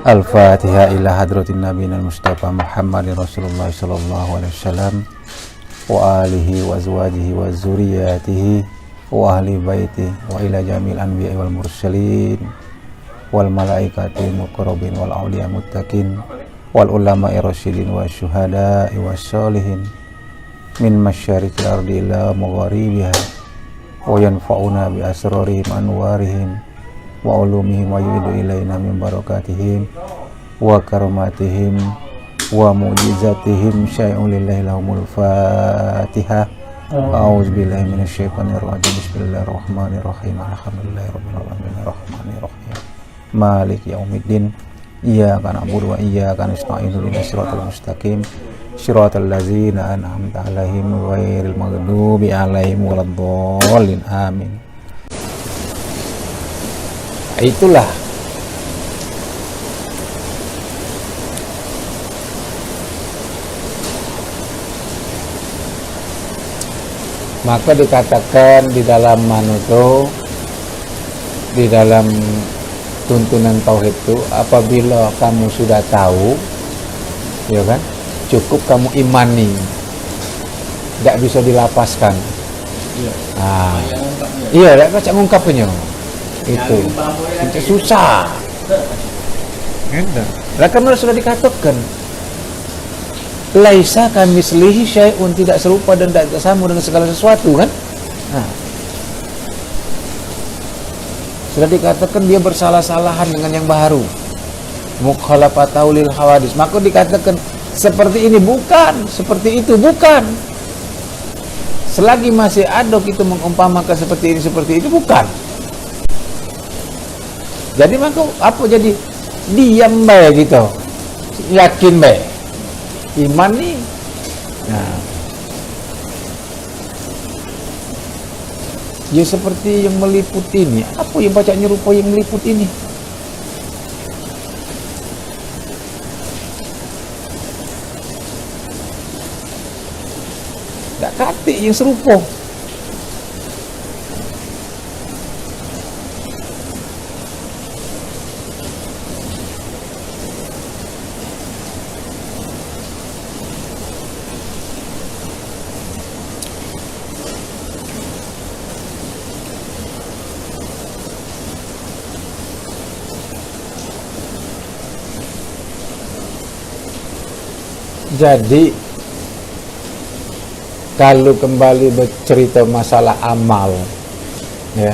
Al-Fatihah ila hadratin nabiyina al-Mustafa Muhammadin Rasulullah sallallahu alaihi wasallam wa alihi wa azwajihi wa zuriyatihi wa ahli baiti wa ila jamil anbiya wal mursalin wal malaikati muqarrabin wal awliya muttaqin wal ulama'i rasyidin wa syuhada'i was sholihin min masyariqil ardi ila magharibiha wa yanfa'una bi asrarihim anwarihim wa ulumihim wa yu'idu ilaina min barakatihim wa karamatihim wa mu'jizatihim syai'un lillahi lahumul fatihah. A'udzu billahi minasyaitonir rajim. Bismillahirrahmanirrahim. Alhamdulillahirabbil alamin arrahmanirrahim maliki yaumiddin iyyaka na'budu wa iyyaka nasta'in ihdinas siratal mustaqim siratal ladzina an'amta 'alaihim ghairil maghdubi 'alaihim waladdallin amin. Itulah maka dikatakan di dalam manuto, di dalam tuntunan tauhid itu, apabila kamu sudah tahu, ya kan, cukup kamu imani, tidak bisa dilapaskan. Iya, tidak baca ngungkapnya. Itu susah. Lah karena sudah dikatakan laisa kamitslihi syai'un, tidak serupa dan tidak sama dengan segala sesuatu kan. Sudah dikatakan dia bersalah-salahan dengan yang baru, mukhalafatahu lil hawadis, maka dikatakan seperti ini bukan, seperti itu bukan. Selagi masih ada kita mengumpamakan seperti ini seperti itu bukan. Jadi maka apa jadi diam bae gitu, yakin bae, iman nih. Nah, ya seperti yang meliput ini. Apa yang bacanya rupa yang meliput ini? Tak kata yang serupa. Jadi kalau kembali bercerita masalah amal, ya,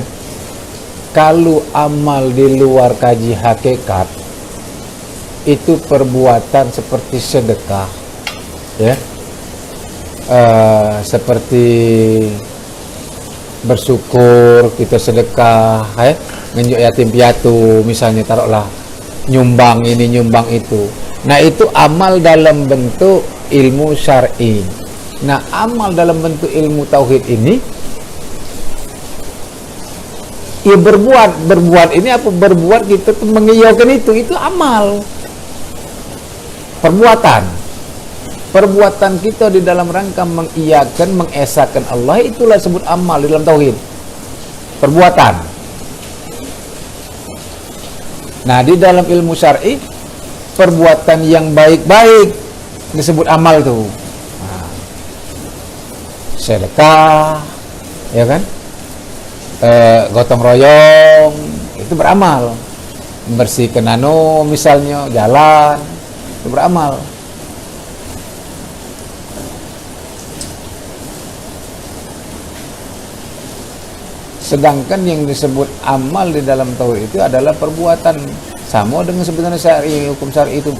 kalau amal di luar kaji hakikat itu perbuatan seperti sedekah, ya, seperti bersyukur kita sedekah, ya, ngenjuk yatim piatu misalnya, taruhlah nyumbang ini nyumbang itu. Nah itu amal dalam bentuk ilmu syar'i. Nah amal dalam bentuk ilmu tauhid ini, ya berbuat ini apa? Berbuat kita tuh mengiyakan itu amal. Perbuatan kita di dalam rangka mengiyakan, mengesahkan Allah, itulah sebut amal di dalam tauhid. Perbuatan. Nah di dalam ilmu syar'i, perbuatan yang baik-baik disebut amal tuh. Sedekah, ya kan, gotong royong itu beramal. Bersihkan misalnya jalan itu beramal. Sedangkan yang disebut amal di dalam tauhid itu adalah perbuatan. Sama dengan sebenarnya syar'i, hukum syar'i itu,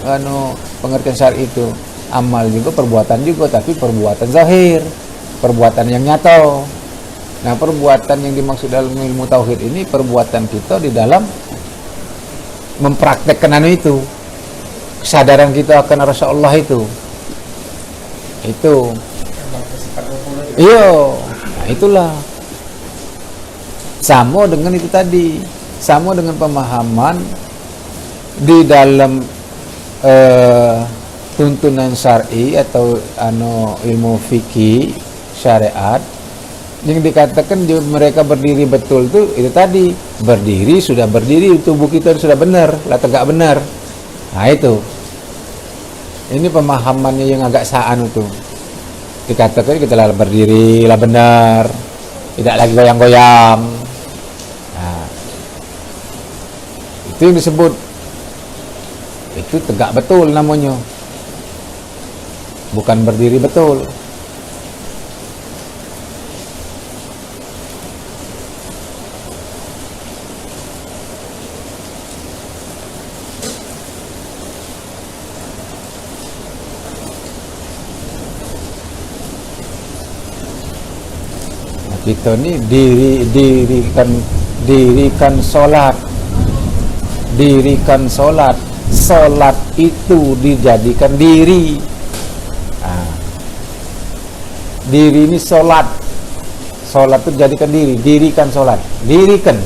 pengertian syar'i itu amal juga, perbuatan juga, tapi perbuatan zahir, perbuatan yang nyata. Nah, perbuatan yang dimaksud dalam ilmu tauhid ini perbuatan kita di dalam mempraktekkan itu, kesadaran kita akan rasa Allah itu. Iya, nah itulah. Sama dengan itu tadi, sama dengan pemahaman di dalam tuntunan syar'i atau ilmu fikih syariat yang dikatakan mereka berdiri betul itu tadi, berdiri sudah berdiri, tubuh kita sudah benar, lah tegak benar. Nah itu, ini pemahamannya yang agak saan itu. Dikatakan kita lah berdiri lah benar, tidak lagi goyang-goyang. Nah, itu yang disebut, itu tegak betul namanya, bukan berdiri betul. Kita ni dirikan solat, solat itu dijadikan diri. Diri ini solat itu jadikan diri, dirikan solat, dirikan,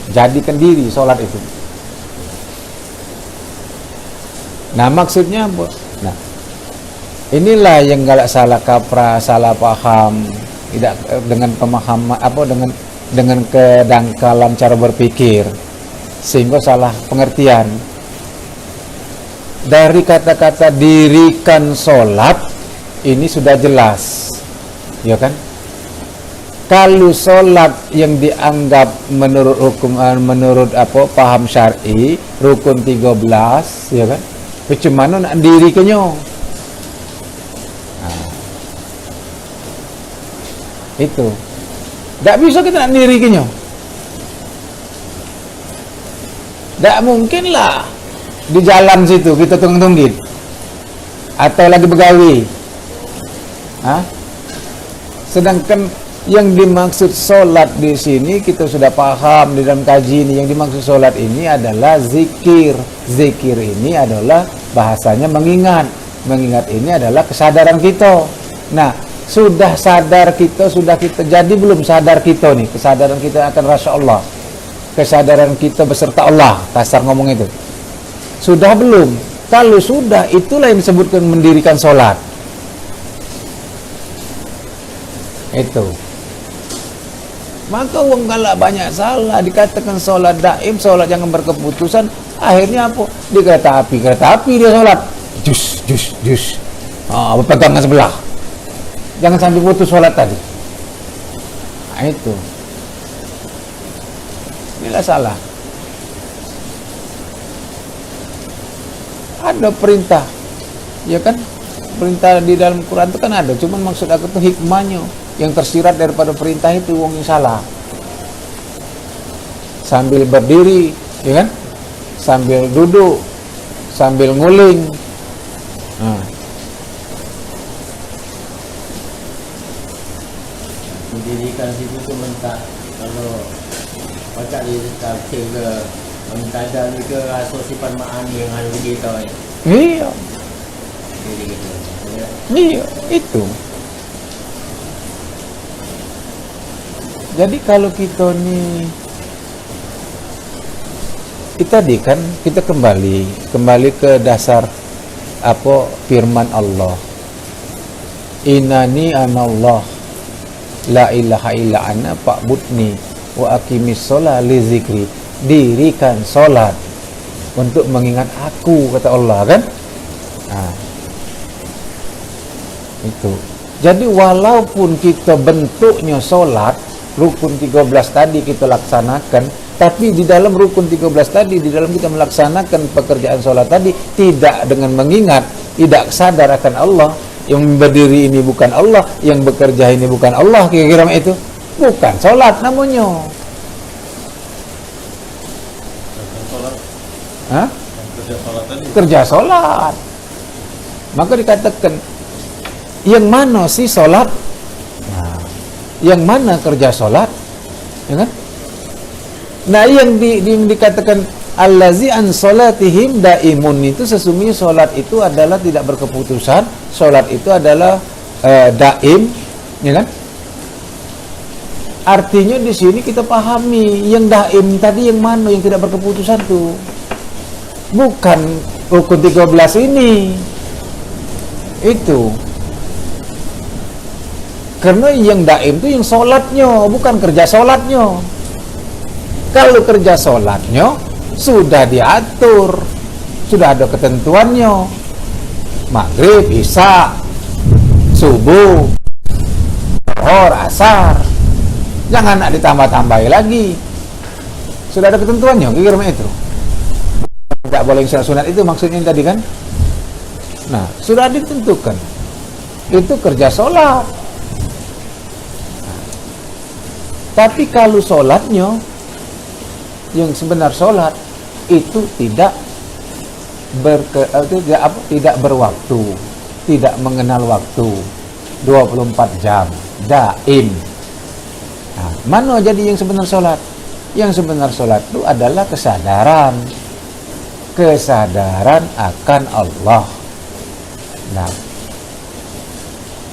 jadikan diri solat itu. Nah maksudnya apa? Nah, inilah yang galak salah kaprah, salah paham, tidak dengan pemahaman dengan kedangkalan cara berpikir, sehingga salah pengertian. Dari kata-kata dirikan sholat ini sudah jelas, ya kan? Kalau sholat yang dianggap menurut hukum, menurut paham syar'i rukun 13, ya kan? Bagaimana nak dirikannya? Itu tidak bisa kita nak dirikannya, tidak mungkin lah di jalan situ kita tunggu-tungguin atau lagi begawi. Sedangkan yang dimaksud sholat di sini kita sudah paham di dalam kaji ini, yang dimaksud sholat ini adalah zikir. Zikir ini adalah bahasanya mengingat ini adalah kesadaran kita. Nah, sudah sadar kita, sudah kita jadi belum sadar kita nih, kesadaran kita akan rasa Allah, kesadaran kita beserta Allah, kasar ngomong itu, sudah belum? Kalau sudah, itulah yang disebutkan mendirikan sholat. Itu. Maka wong galak banyak salah, dikatakan sholat daim, sholat jangan berkeputusan, akhirnya apa? Di kereta api dia sholat, jus, berpegangan sebelah. Jangan sampai putus sholat tadi. Nah itu, inilah salah. Ada perintah, ya kan? Perintah di dalam Quran itu kan ada. Cuman maksud aku tuh hikmahnya yang tersirat daripada perintah itu wong yang salah. Sambil berdiri, ya kan? Sambil duduk, sambil nguling. Mendirikan situ tu mentah kalau macam di tafsir ke mentada ni ke rasa sifat ma'ani yang ada kita ni. Iya. Jadi gitu. Iya, itu. Jadi kalau kita ni tadi kan kita kembali ke dasar firman Allah. Innani anallah la ilaha illa ana fa'budni wa aqimis sholat li zikri. Dirikan sholat untuk mengingat aku, kata Allah kan. Itu. Jadi walaupun kita bentuknya sholat rukun 13 tadi kita laksanakan, tapi di dalam rukun 13 tadi, di dalam kita melaksanakan pekerjaan sholat tadi tidak dengan mengingat, tidak sadar akan Allah. Yang berdiri ini bukan Allah, yang bekerja ini bukan Allah, kira-kira itu bukan sholat namanya. Kerja sholat. Maka dikatakan yang mana sih sholat? Nah, yang mana kerja sholat? Ya kan? Nah, yang dikatakan allazi an sholatihim daimun itu sesungguhnya sholat itu adalah tidak berkeputusan, sholat itu adalah daim, ya kan? Artinya di sini kita pahami yang daim tadi yang mana, yang tidak berkeputusan tuh bukan rukun 13 ini. Itu karena yang daim itu yang sholatnya, bukan kerja sholatnya. Kalau kerja sholatnya sudah diatur, sudah ada ketentuannya. Maghrib, isya, subuh, zuhur, asar. Jangan nak ditambah-tambahi lagi. Sudah ada ketentuannya, kira-kira itu. Tidak boleh sunat itu maksudnya tadi kan. Nah, sudah ditentukan. Itu kerja sholat. Nah, tapi kalau sholatnya yang sebenar sholat itu tidak tidak berwaktu, tidak mengenal waktu, 24 jam, daim. Nah, mana jadi yang sebenar sholat? Yang sebenar sholat itu adalah kesadaran akan Allah.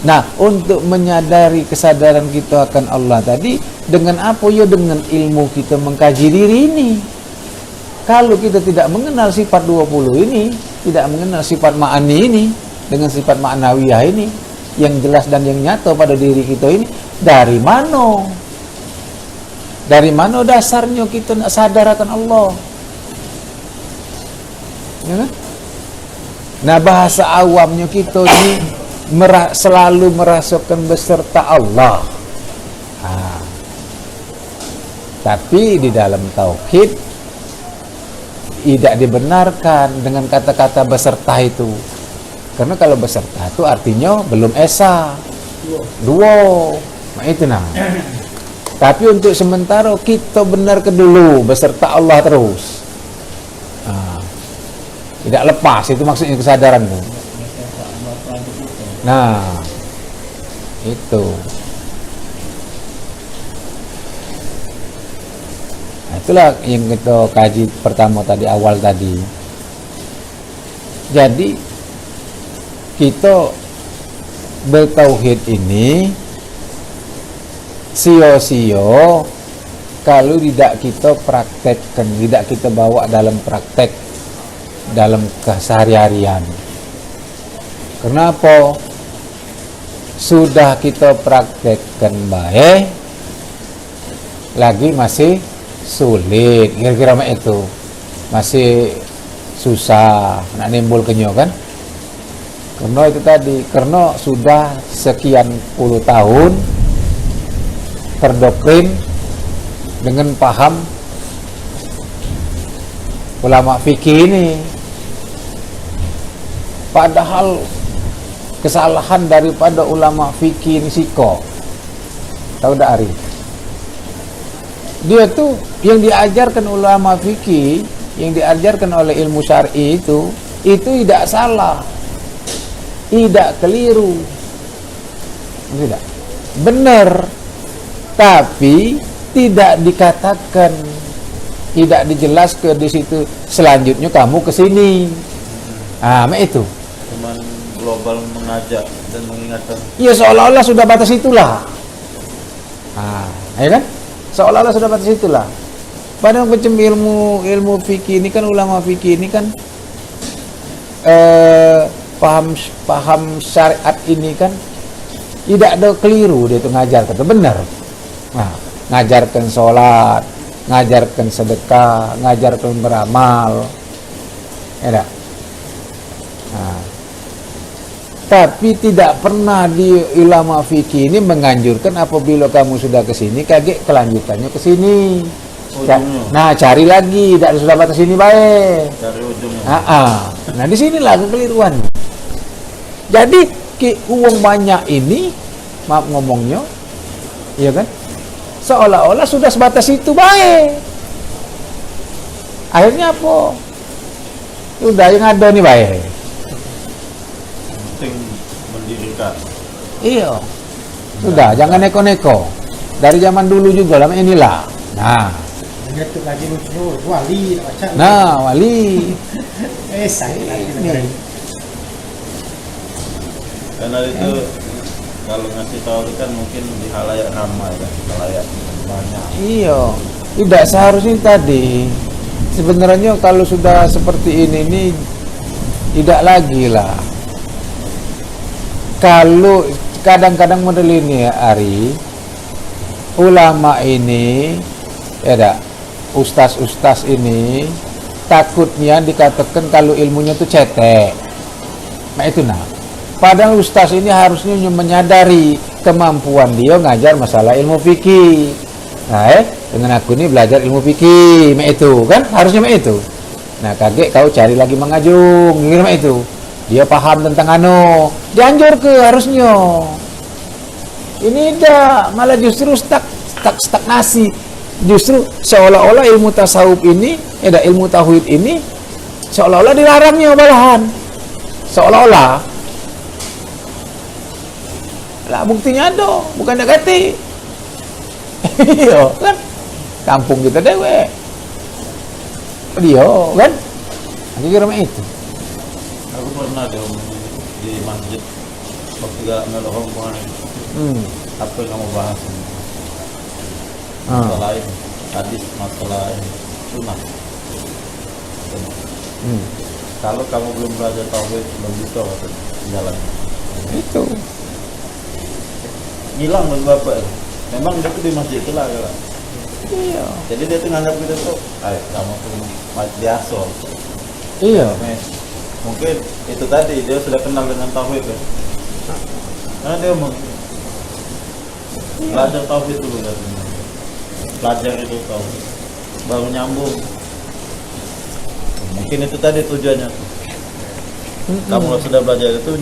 Nah, untuk menyadari kesadaran kita akan Allah tadi, dengan apa ya? Dengan ilmu kita mengkaji diri ini. Kalau kita tidak mengenal sifat 20 ini, tidak mengenal sifat ma'ani ini, dengan sifat ma'nawiyah ini, yang jelas dan yang nyata pada diri kita ini, dari mana? Dari mana dasarnya kita nak sadar akan Allah? Ya kan? Nah, bahasa awamnya kita ini selalu merasakan beserta Allah. Tapi di dalam tauhid tidak dibenarkan dengan kata-kata beserta itu. Karena kalau beserta itu artinya belum esa, duo. Nah, itu nah. Tapi untuk sementara kita benar ke dulu beserta Allah terus. Tidak lepas, itu maksudnya kesadaran tuh. Nah, itu. Nah, itulah yang kita kaji pertama tadi, awal tadi. Jadi kita bertauhid ini sio-sio kalau tidak kita praktekkan, tidak kita bawa dalam praktek, dalam keseharian. Kenapa? Sudah kita praktekkan baik, lagi masih sulit, kira-kira itu masih susah nak nimbul kenyo kan. Karena itu tadi, karena sudah sekian puluh tahun terdoktrin dengan paham ulama fikih ini. Padahal kesalahan daripada ulama fikih ini siko. Tahu tak Ari? Dia tuh yang diajarkan ulama fikih, yang diajarkan oleh ilmu syar'i itu tidak salah, tidak keliru, tidak benar, tapi tidak dikatakan, tidak dijelaskan di situ. Selanjutnya kamu ke sini, itu. Cuman global mengajak dan mengingatkan. Ya seolah-olah sudah batas itulah, ya kan? Seolah-olah sudah batas itulah. Padahal macam ilmu fikih ini kan, ulama fikih ini kan paham syariat ini kan tidak ada keliru, dia itu ngajarkan, benar. Ngajarkan sholat, ngajarkan sedekah, ngajarkan beramal, ya tak? Tapi tidak pernah di ulama fikih ini menganjurkan apabila kamu sudah ke sini, kaget kelanjutannya ke sini. Nah, cari lagi, tidak sudah batas sini baik. Cari ujungnya. Nah, di sinilah kekeliruan. Jadi uang banyak ini, maaf ngomongnya, iya kan? Seolah-olah sudah sebatas itu baik. Akhirnya apa? Udah yang ada nih baik. Penting mendirikan. Iya. Sudah, jangan neko-neko. Dari zaman dulu juga lama inilah. Nah, wali wali. ini. Karena itu kalau ngasih tahu kan mungkin di halayak ramai kan, halayak banyak. Iya, tidak seharusnya tadi. Sebenarnya kalau sudah seperti ini tidak lagi lah. Kalau kadang-kadang model ini ya Ari, ulama ini, ya dak, ustaz-ustaz ini takutnya dikatakan kalau ilmunya itu cetek. Nah itu nah. Padahal ustaz ini harusnya menyadari kemampuan dia ngajar masalah ilmu fikih. Nah, dengan aku ini belajar ilmu fikih, itu kan harusnya itu. Nah, kaget kau cari lagi mengajung, gimana itu? Dia paham tentang dianjur ke harusnya. Ini dah malah justru stagnasi. Justru seolah-olah ilmu tasawuf ini, ilmu tauhid ini seolah-olah dilarangnya malahan. Seolah-olah. Lah buktinya ada, bukan dekati. Iya, kan? Kampung kita dewe. Dia, kan? Kira-kira itu. Aku pernah di masjid waktu gak ngelohong kemarin. Apa yang kamu bahas? Masalah ini, hadis masalah ini, sunnah. Kalau kamu belum belajar tauhid, belum bisa jalan. Itu. Hilang dari bapak. Memang dia tuh di masjid itu lah. Iya. Jadi dia tuh nganggap kita tuh, ayo kamu tuh biasa. Iya. Mungkin itu tadi dia sudah kenal dengan tauhid kan. Karena dia mau belajar tauhid dulu kan. Belajar itu tauhid, baru nyambung. Mungkin itu tadi tujuannya. Kamu sudah belajar itu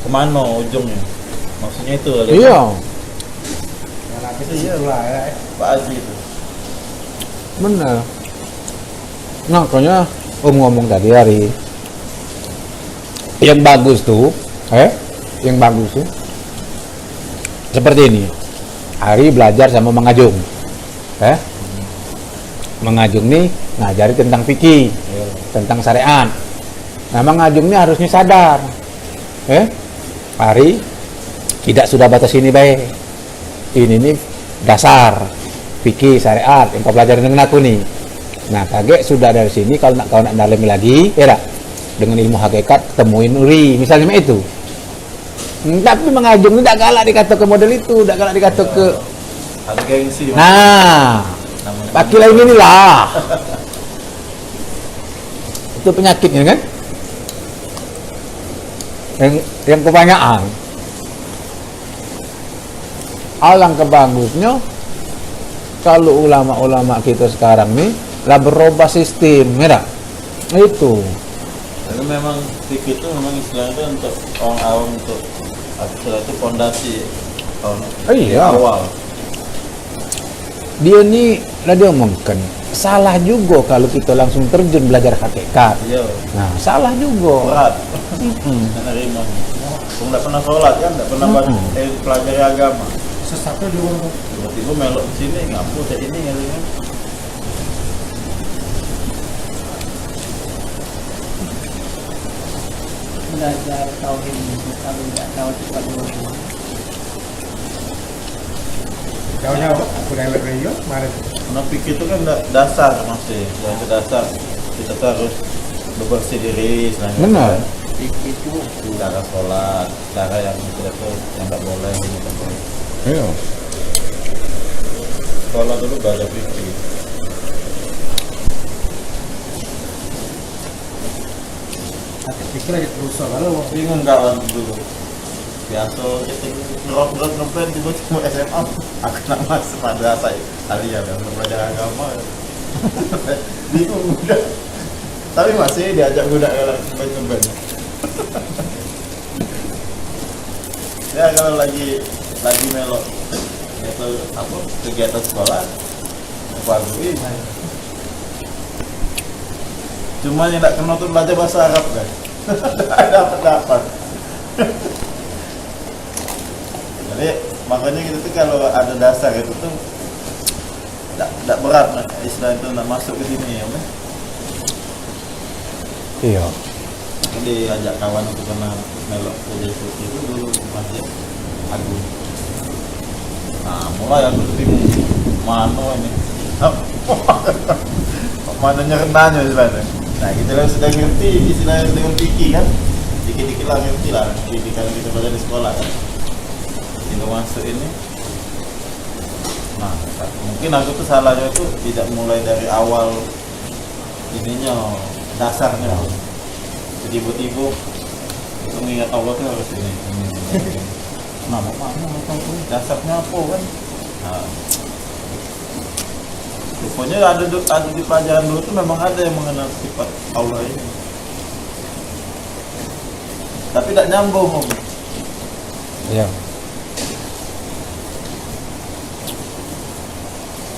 kemana ujungnya? Maksudnya itu kali. Iya. Iya lah ya. Pak Haji itu. Benar. Nah, makanya ngomong tadi hari yang bagus tuh, yang bagus tuh seperti ini. Hari belajar sama Mang Ajung. Mang Ajung nih ngajari tentang fikih, tentang syariat. Nah, Mang Ajung ini harusnya sadar. Hari tidak sudah batas ini baik. Ini nih dasar fikih syariat yang kau pelajari dengan aku nih. Nah, kaget sudah dari sini kalau kau nak dalami lagi, dengan ilmu hakikat temuin uri, misalnya itu. Tapi Mang Ajung ini tak galak dikata ke model itu, tak galak dikata ke. Ada gengsi. Nah, pakai lagi inilah. Itu penyakitnya kan? Yang kebanyakan. Alangkah bagusnya kalau ulama-ulama kita sekarang nih lah berubah sistem, itu. Tapi memang fikih itu memang istilahnya itu untuk orang awam, untuk istilah itu fondasi Iya. awal. Dia nih lah dia omongkan salah juga kalau kita langsung terjun belajar hakikat. Iya. Nah, salah juga. Berat. Menerima. Kamu tidak pernah sholat kan, tidak pernah pelajari agama. Sesatnya di rumah. Tiba-tiba melok di sini, ngampus kayak ini kan. Belajar tauhid kalau tidak tahu cepat dulu. Jauh-jauh aku lewat radio kemarin. Karena fikih itu kan dasar masih, yang dasar kita tuh harus bersih diri, istilahnya. Benar. Fikih itu cara sholat, cara yang tidak yang nggak boleh, gitu. Iya. Sholat dulu baca fikih. Pikir lagi terus kalau Bingung kawan dulu. Biasa kita ngerok-ngerok tiba-tiba SMA. Aku nak masuk madrasah aliyah dan belajar agama. Bingung udah. Tapi masih diajak budak ngeband. Ya kalau lagi melok itu apa kegiatan sekolah bagus. Cuma yang tak kenal tuh belajar bahasa Arab kan. dapat. Jadi makanya kita tuh kalau ada dasar itu tuh tidak berat istilah itu nak masuk ke sini ya kan. Iya. Jadi ajak kawan untuk kena melok jadi seperti itu dulu masjid Agung. Nah mulai aku tuh bingung mana ini. Mana nyerenanya istilahnya. Nah kita lah sudah ngerti istilahnya dengan fikih kan. Dikit-dikit lah ngerti lah fikih kalau kita belajar di sekolah kan. Tinggal masuk ini. Nah mungkin aku tuh salahnya tuh tidak mulai dari awal ininya dasarnya. Tiba-tiba mengingat Allah tuh harus ini. Nama dasarnya apa kan? Nah, rupanya ada di pelajaran dulu tuh memang ada yang mengenal sifat Allah ini. Tapi tidak nyambung. Iya.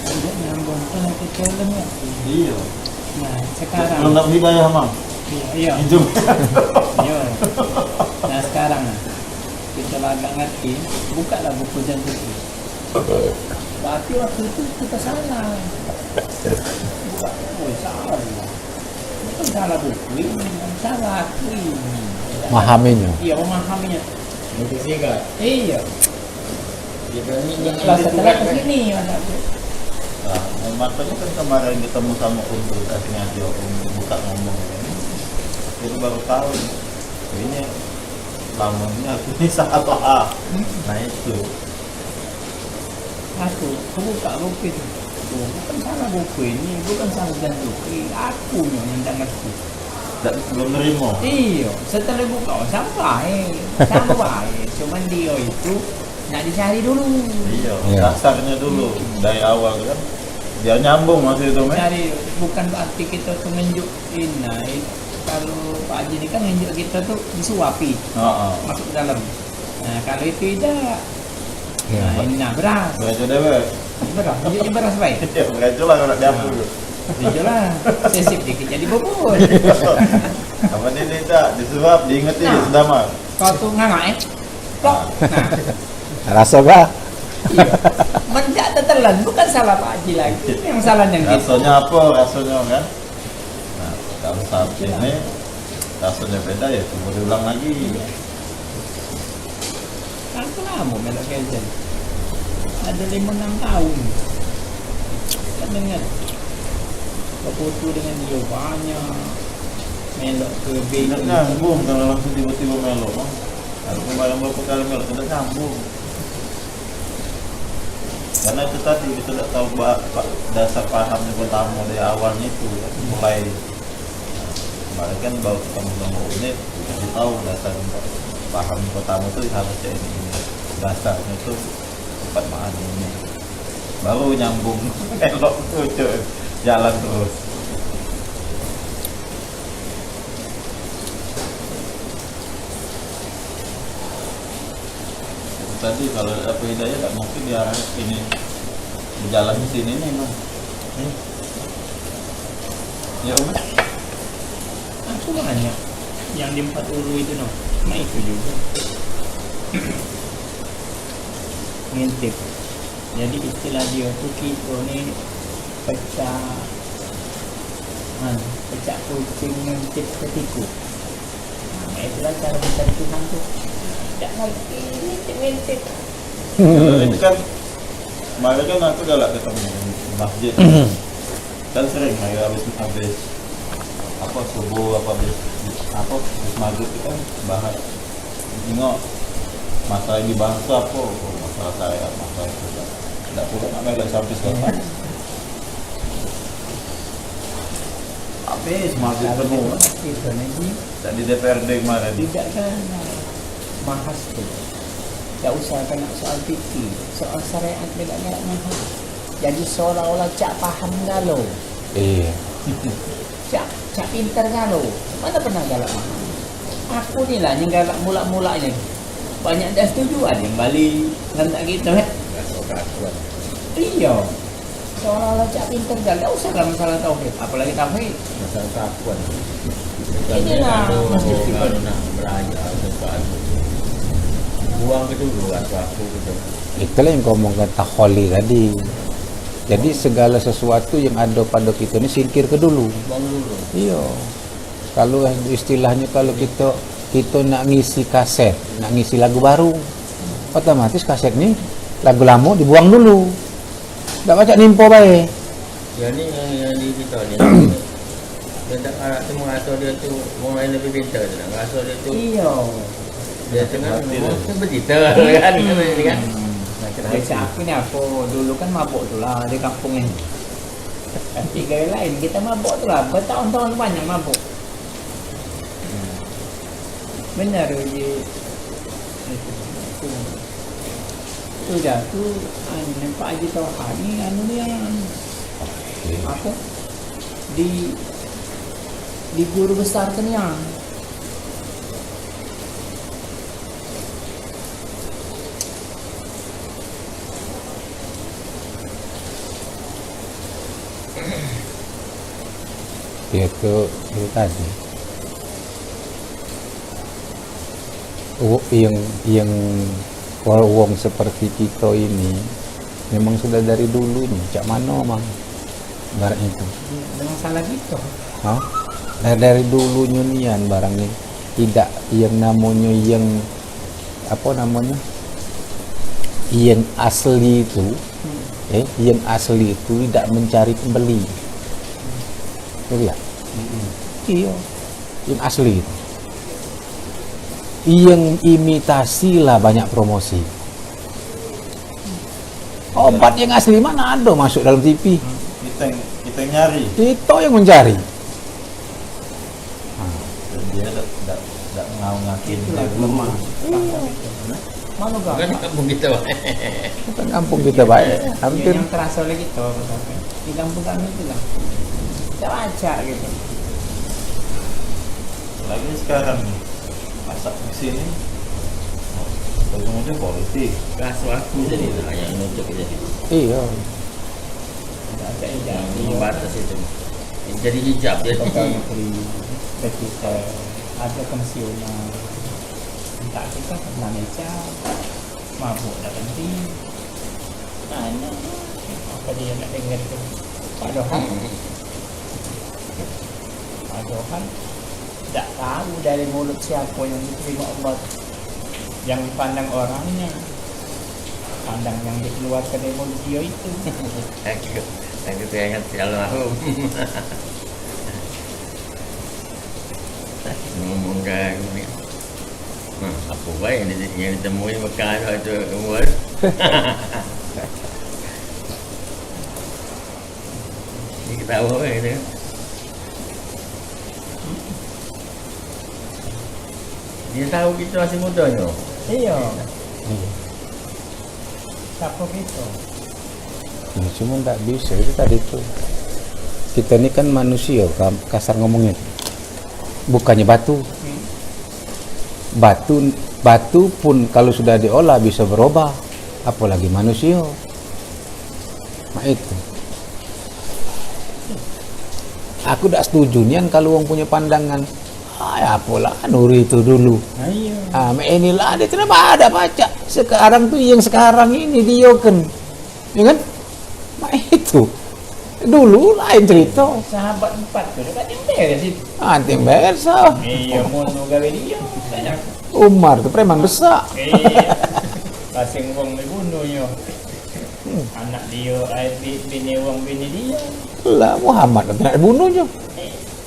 Tidak nyambung kan itu challenge ya. Iya. Nah sekarang. Belum dapat hidayah mang. Iya. Hijau. Iya. Nah sekarang kita agak ngerti, bukalah buku janji. Berarti waktu itu kita salah. Salah. Bukan salah buku ini, salah aku ini. Memahaminya. Iya, memahaminya. Mutiara. Iya. Dia ni Setelah setelah kesini masa itu. Nah, makanya kan kemarin ketemu sama Om kasih ngaji Om buka ngomong ini, itu baru tahu ini lamanya ini sangat lah. Nah itu Aku buka buku itu. Bukan salah buku ini, bukan salah dan buku. Aku yang tidak ngerti. belum nerima. Iya, setelah buka sama baik. Cuman dia itu nak dicari dulu. Iya, Iya. dasarnya dulu dari awal kan biar nyambung masih itu men. Cari bukan berarti kita tuh nunjukin. Nah, kalau Pak Haji ini kan nunjuk kita tuh disuapi Heeh. masuk ke dalam. Nah, kalau itu tidak. Iya. Nah, ini nah beras. Begitu deh, Be. Beras, tunjuknya beras baik. Ya, begitu lah kalau dapur. Itu lah, sesip dikit jadi bubur. Apa ini tak disuap, diingetin Nah. sudah mah. Kau tuh nggak kok. Nah, Rasa bah. iya. Menjak tetelan bukan salah Pak Haji lagi. Yang salahnya gitu. Rasanya apa? Rasanya kan. Nah, kalau saat ini rasanya beda ya, tunggu diulang lagi. Aku lama melok kejen. Ada 5-6 tahun. Kan dengar. Berfoto dengan dia banyak. Melok ke Tidak BI. nyambung kalau langsung tiba-tiba melo mah. Kalau kemarin beberapa kali melo tidak nyambung. Karena itu tadi kita tidak tahu dasar pahamnya pertama dari awalnya itu kan. Mulai kemarin kan baru ketemu sama unit dikasih tahu dasar paham pertama itu harusnya ini dasarnya itu tempat makan ini baru nyambung elok tuh jalan terus. Tadi kalau apa hidayah tak mungkin diarah ini berjalan di sini nih Bang. Ya Om. Aku banyak. Yang di 4 ulu itu no. Nah itu juga. Ngintip. Jadi istilah dia tuh kita ni pecah kucing ngintip ke tikus. Nah itulah cara mencari Tuhan tuh. Tidak lagi ngintip. Itu kan kemarin kan aku udah lah ketemu di masjid. Kan sering habis apa subuh apa habis maghrib itu kan bahas tengok masalah yang dibahas itu apa, oh, masalah saya, masalah itu tidak pula nak sampai sekarang. Habis maghrib penuh kan. Itu nanti Dan di DPRD kemarin tidak kan bahas tu. Tak usah kena soal fikir, soal syariat tidak galak mahal. Jadi seolah-olah cak paham galau, Iya. cak pintar galau. Mana pernah galak mahal? Aku ni lah yang galak mula-mulanya. Banyak dah setuju ada yang balik hendak gitu kan. Iya. Seolah-olah cak pintar galau. Tak usah lah masalah tauhid, apalagi tauhid. Masalah takut. Inilah Kalau nak belajar sesuatu, buang ke dulu aku gitu. Itulah yang kau ngomongkan takholi tadi. Jadi segala sesuatu yang ada pada kita ni singkir ke dulu. Buang dulu. Iya. Kalau istilahnya kalau kita nak ngisi kaset, nak ngisi lagu baru, otomatis kaset ni lagu lama dibuang dulu. Tak baca nimpo baik. Yang ni yang di kita ni. Dia tak harap tu merasa dia tu orang lain lebih pintar tu. Rasa dia tu Iya. dia tengah tu bercerita kan kan. Biasa aku ni aku dulu kan mabuk tu lah di kampung ni. Tapi gaya lain kita mabuk tu lah, bertahun-tahun banyak mabuk. Benar je. Tu dah tu nampak Haji Tauhad ni anu dia apa? Di guru besar Kenyang. Itu tadi yang kalau wong seperti kita ini memang sudah dari dulunya cak mana mang barang itu Dengan salah gitu. Hah? Dari dulunya nian barang ini tidak yang namanya yang apa namanya yang asli itu yang asli itu tidak mencari pembeli. Iya. Iya. Yang asli itu. Yang imitasi lah banyak promosi. Obat yang asli mana ada masuk dalam TV? Kita nyari. Kita yang mencari. Dan dia tidak ngakin Itulah dia lemah. Mana Kan gak? kampung kita Pak. Bukan kampung kita baik. Hampir Yang terasa oleh kita di kampung kami itu lah. Tidak baca gitu. lagi sekarang nih masak di sini ujung-ujung politik. Kelas waktu jadi lah yang nutup jadi. iya. Tidak ada hijab. Yang membatas itu. Yang jadi hijab jadi. Pegawai negeri kita ada pensiunan. Tak kita kena meja mabuk dah berhenti. Mana apa dia nak dengar tu? Pak Dohan. Pak Dohan tak tahu dari mulut siapa yang diterima Allah, yang dipandang orangnya, pandang yang dikeluarkan dari mulut dia itu. Aku teringat si almarhum. Ngomong ke aku ni. Apa baik yang ditemui Mekah tu umur. Ni ketawa kan. Dia tahu kita masih muda ni. Iya. Siapa kita? Ya, cuma tak bisa itu tadi tuh. Kita ini kan manusia, kasar ngomongnya. Bukannya batu. Batu pun kalau sudah diolah bisa berubah, apalagi manusia. Nah itu. Aku tak setuju nian kalau orang punya pandangan. Apalah Nuri itu dulu. Iya. Inilah dia kenapa ada baca. Sekarang tuh yang sekarang ini dia kan. Ya kan? Nah itu. Dulu lain cerita. Sahabat empat tu dekat timber situ. Tim Bersa. Iya, mono gawe dia. Banyak. Umar tuh preman besar. Iya. Pasing wong dibunuhnya. Anak dia, bini wong bini dia. Lah Muhammad nak bunuhnya.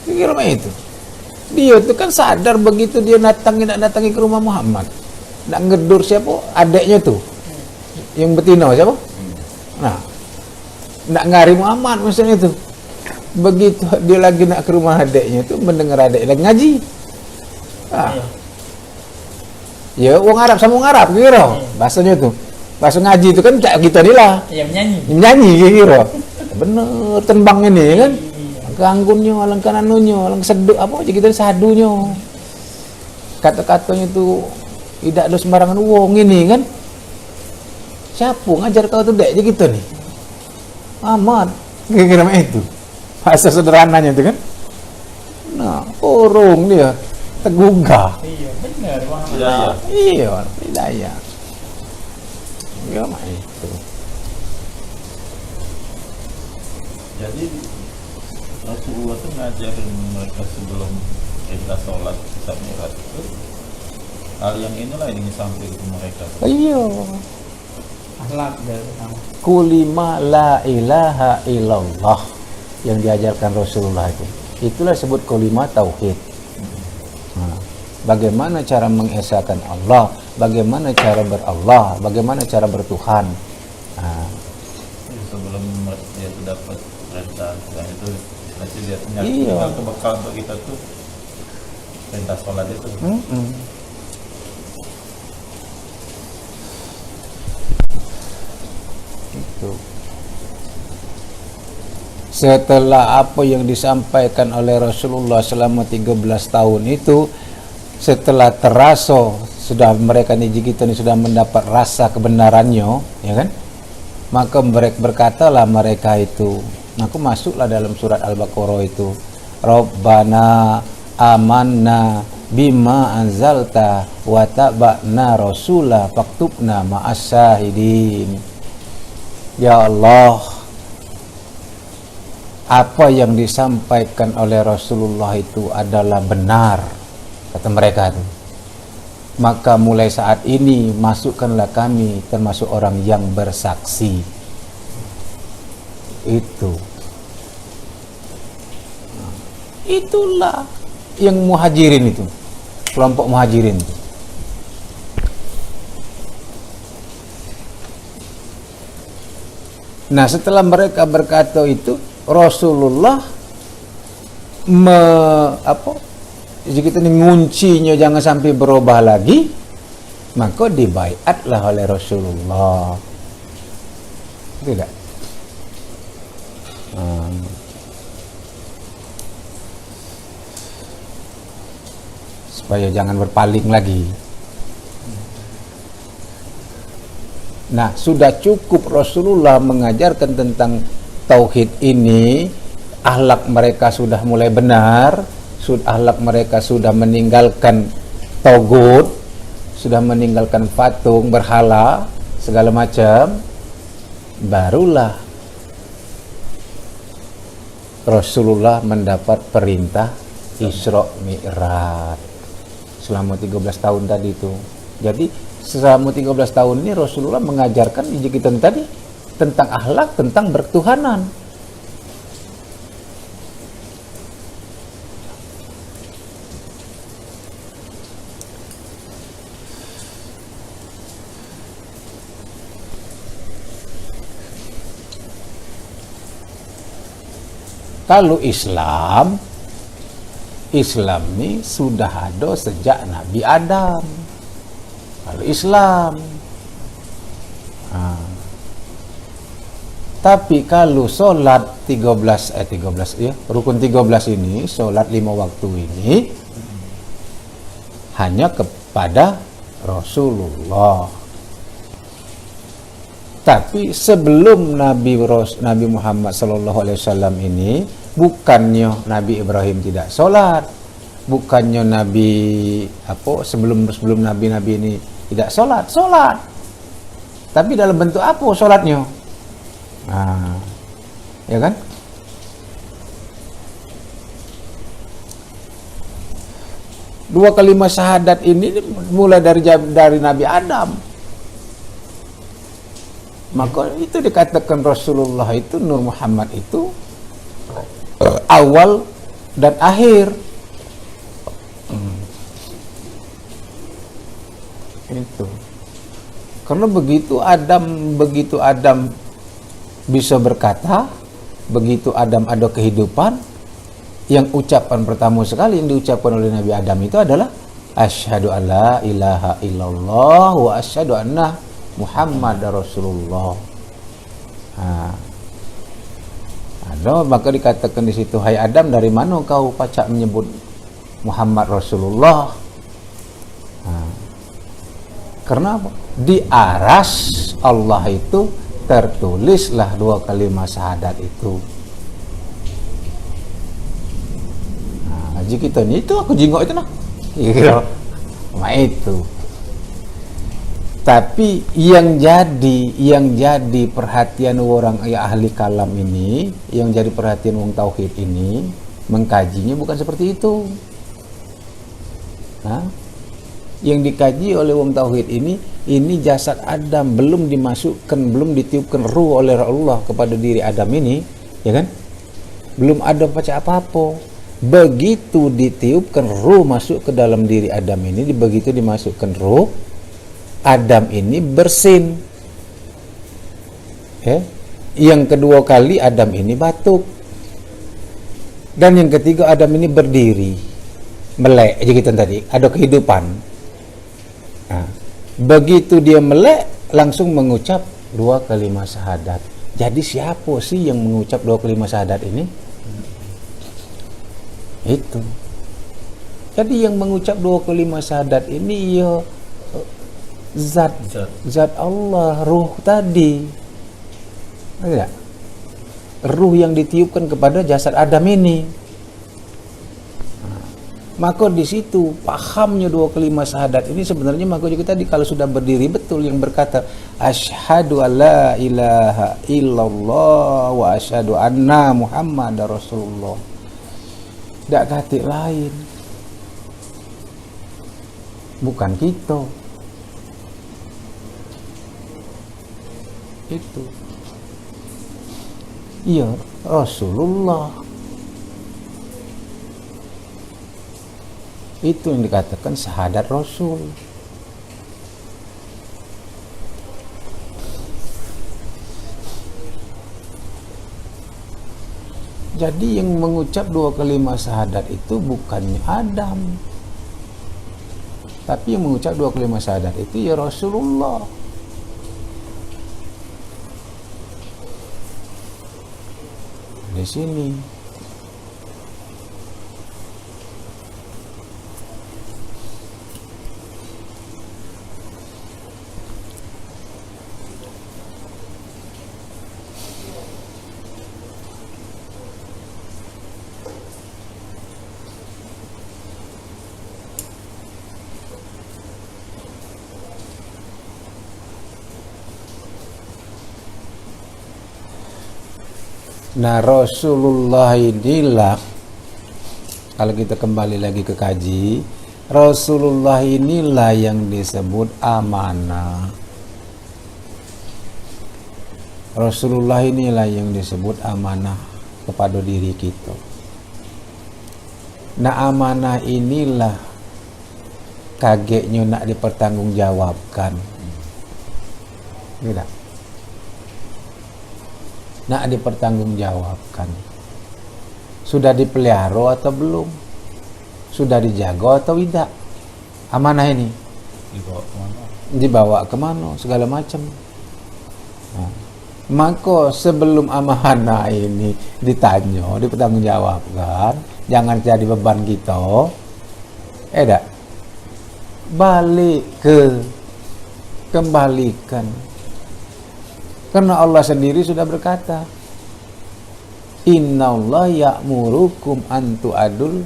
Kira itu. Dia tuh kan sadar begitu dia nak datangi ke rumah Muhammad. Nak ngedur siapa? Adeknya tuh. Yang betina siapa? Nah. Nak ngari Muhammad maksudnya itu. Begitu dia lagi nak ke rumah adeknya tuh mendengar adek lagi ngaji. Ya, wong Arab sama wong Arab kira. Bahasanya tuh. Bahasa ngaji itu kan cak kita ni lah. Yang menyanyi. Menyanyi kira. Bener tembang ini kan. Ganggunnya, alangkan anunya, alang seduk apa aja kita sadunya. Kata-katanya tuh tidak ada sembarangan wong ini kan. Siapa ngajar kau tuh dek aja gitu nih. Amat kira-kira itu. Bahasa sederhananya itu kan. Nah, orang dia tergugah. Iya, benar Muhammad. Hidayah. Iya, hidayah. Ya mah itu. Jadi Rasulullah itu ngajarin mereka sebelum kita sholat Isya Mi'raj itu hal yang inilah yang ingin sampaikan ke mereka. Iya. Akhlak dari pertama. Kulima la ilaha illallah yang diajarkan Rasulullah itu. Itulah sebut kulima tauhid. Nah, bagaimana cara mengesahkan Allah, bagaimana cara berallah, bagaimana cara bertuhan. Nah, Sebelum dia itu dapat perintah dia ternyata Iya. itu bekal untuk kita tuh perintah sholat itu. Itu. Setelah apa yang disampaikan oleh Rasulullah selama 13 tahun itu, setelah terasa sudah mereka ni kita ni sudah mendapat rasa kebenarannya, ya kan? Maka mereka berkatalah mereka itu, maka masuklah dalam surat Al-Baqarah itu, Rabbana amanna bima anzalta wa taba'na rasula faktubna ma'as syahidin. Ya Allah, apa yang disampaikan oleh Rasulullah itu adalah benar, kata mereka itu. Maka mulai saat ini masukkanlah kami termasuk orang yang bersaksi. Itulah yang muhajirin itu, kelompok muhajirin itu. Nah, setelah mereka berkata itu, Rasulullah kita ni nguncinya jangan sampai berubah lagi, maka dibaiatlah oleh Rasulullah. Tidak? Supaya jangan berpaling lagi. Nah, sudah cukup Rasulullah mengajarkan tentang tauhid ini, akhlak mereka sudah mulai benar, akhlak mereka sudah meninggalkan togut, sudah meninggalkan patung, berhala, segala macam, barulah Rasulullah mendapat perintah Isra Mi'raj selama 13 tahun tadi itu. Jadi selama 13 tahun ini Rasulullah mengajarkan kita tadi tentang akhlak, tentang bertuhanan. Kalau Islam ini sudah ada sejak Nabi Adam. Kalau Islam, tapi kalau solat 13 ya, rukun 13 ini, solat 5 waktu ini hanya kepada Rasulullah. Tapi sebelum Nabi Muhammad SAW ini, bukannya Nabi Ibrahim tidak solat, bukannya Nabi sebelum Nabi ini tidak solat, tapi dalam bentuk apa solatnya? Ya kan? Dua kalimat syahadat ini mulai dari Nabi Adam. Maka itu dikatakan Rasulullah itu, Nur Muhammad itu awal dan akhir. Itu. Karena begitu Adam bisa berkata, begitu Adam ada kehidupan, yang ucapan pertama sekali yang diucapkan oleh Nabi Adam itu adalah asyhadu alla ilaha illallah wa asyhadu anna Muhammad Rasulullah. Maka dikatakan di situ, hai Adam, dari mana kau pacak menyebut Muhammad Rasulullah? Karena di aras Allah itu tertulislah dua kalimat syahadat itu. Haji kita ni itu aku jingok itu nah. Itu. Tapi yang jadi perhatian orang ahli kalam ini, yang jadi perhatian orang tauhid ini, mengkajinya bukan seperti itu. Yang dikaji oleh orang tauhid ini jasad Adam belum dimasukkan, belum ditiupkan ruh oleh Allah kepada diri Adam ini, ya kan? Belum ada apa-apa. Begitu ditiupkan ruh masuk ke dalam diri Adam ini, begitu dimasukkan ruh, Adam ini bersin. Yang kedua kali Adam ini batuk. Dan yang ketiga, Adam ini berdiri, melek aja kita tadi, ada kehidupan. Nah, begitu dia melek, langsung mengucap 2 kalimat syahadat. Jadi siapa sih yang mengucap 2 kalimat syahadat ini? Itu. Jadi yang mengucap 2 kalimat syahadat ini ya zat Allah, ruh tadi. Tidak? Ruh yang ditiupkan kepada jasad Adam ini. Maka di situ pahamnya 2 kalimat syahadat ini sebenarnya, maka juga tadi kalau sudah berdiri betul yang berkata asyhadu alla ilaha illallah wa asyhadu anna muhammadar rasulullah, tidak kata lain, bukan kita. Itu iya Rasulullah. Itu yang dikatakan syahadat Rasul. Jadi yang mengucap 2 kalimat syahadat itu bukannya Adam, tapi yang mengucap 2 kalimat syahadat itu ya Rasulullah. Di sini nah Rasulullah inilah, kalau kita kembali lagi ke kaji, Rasulullah inilah yang disebut amanah. Rasulullah inilah yang disebut amanah kepada diri kita. Nah amanah inilah kagetnya nak dipertanggungjawabkan. Tidak? Nak dipertanggungjawabkan. Sudah dipelihara atau belum? Sudah dijaga atau tidak? Amanah ini dibawa kemana? Segala macam. Nah, maka sebelum amanah ini ditanya, dipertanggungjawabkan, jangan jadi beban kita. Tak? Balik kembalikan. Karena Allah sendiri sudah berkata, Innallaha ya'murukum an tu'adul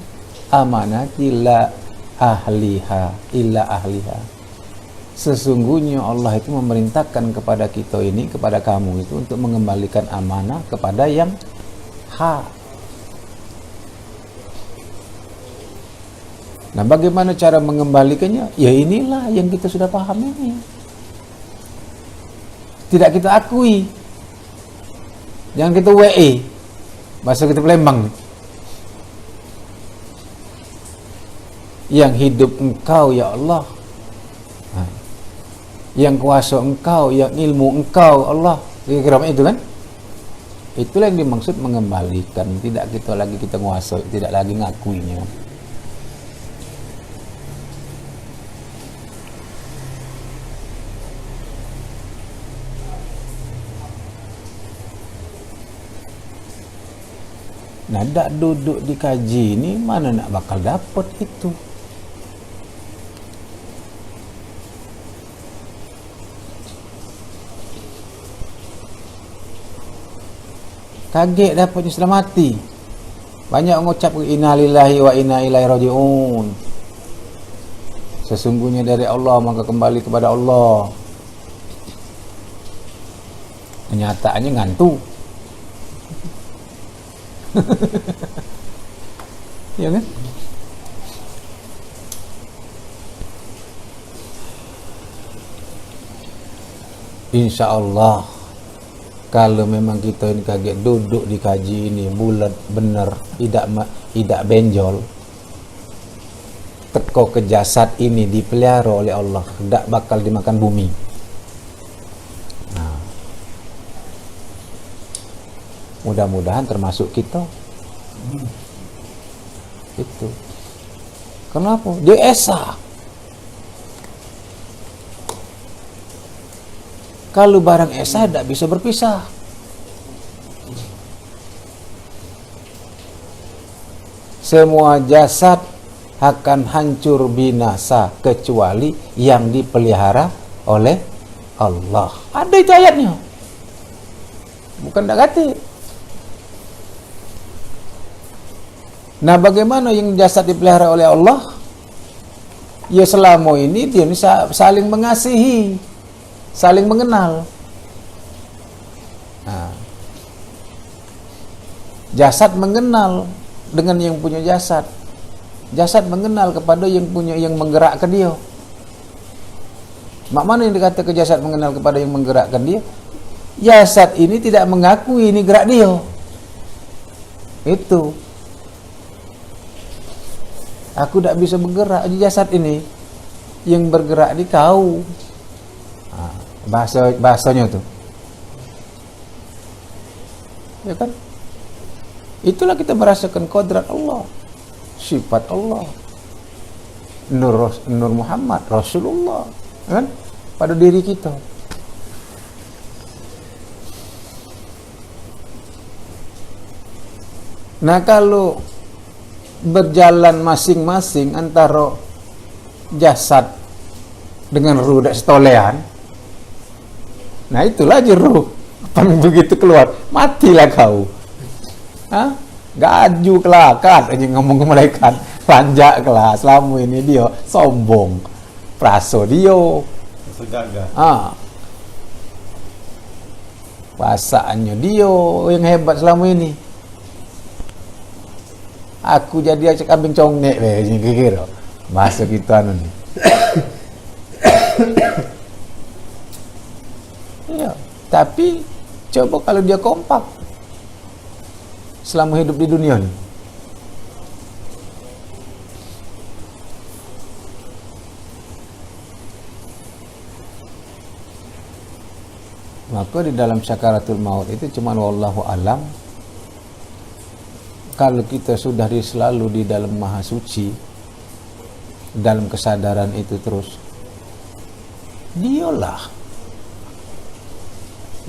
amanati illa ahliha. Sesungguhnya Allah itu memerintahkan kepada kita ini, kepada kamu itu untuk mengembalikan amanah kepada yang hak. Nah, bagaimana cara mengembalikannya? Ya inilah yang kita sudah paham ini. Tidak kita akui. Jangan kita WE. Bahasa kita Palembang. Yang hidup Engkau ya Allah. Yang kuasa Engkau, yang ilmu Engkau Allah. Kira-kira itu kan? Itulah yang dimaksud mengembalikan. Tidak kita lagi kita kuasa, tidak lagi ngakuinya. Nah, dak duduk di kaji ini mana nak bakal dapat itu. Kaget dapatnya sudah mati. Banyak mengucap inna lillahi wa inna ilaihi raji'un. Sesungguhnya dari Allah maka kembali kepada Allah. Kenyataannya ngantuk. Ya kan? Insya Allah kalau memang kita ini kaget duduk di kaji ini bulat benar, tidak benjol, teko ke jasad ini dipelihara oleh Allah, tidak bakal dimakan bumi. Nah, mudah-mudahan termasuk kita. Itu. Kenapa? Dia esa. Kalau barang esa tidak bisa berpisah. Semua jasad akan hancur binasa kecuali yang dipelihara oleh Allah. Ada itu ayatnya. Bukan tak kata. Nah, bagaimana yang jasad dipelihara oleh Allah? Ya selama ini dia saling mengasihi, saling mengenal. Nah, jasad mengenal dengan yang punya jasad. Jasad mengenal kepada yang punya, yang menggerakkan dia. Mak mana yang dikatakan jasad mengenal kepada yang menggerakkan dia? Jasad ini tidak mengakui ini gerak dia. Itu. Aku tidak bisa bergerak di jasad ini. Yang bergerak di kau. Bahasanya tuh. Ya kan? Itulah kita merasakan kodrat Allah, sifat Allah, Nur Muhammad, Rasulullah, kan? Pada diri kita. Nah, kalau berjalan masing-masing antara jasad dengan ruh dan setolehan, nah itulah jeruh. Begitu keluar, matilah kau. Hah? Gaju kelakat aja ngomong ke malaikat, panjak kelas selama ini dia sombong, praso dia segagah. Pasaannya dia yang hebat selama ini. Aku jadi acak kambing congnek ni kira bahasa kita nih. Ya, tapi coba kalau dia kompak selama hidup di dunia ni. Maka di dalam sakaratul maut itu cuma wallahu alam. Kalau kita sudah selalu di dalam maha suci, dalam kesadaran itu terus, dialah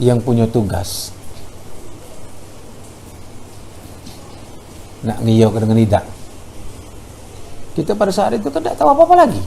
yang punya tugas nak ngiyok dengan tidak. Kita pada saat itu tidak tahu apa-apa lagi.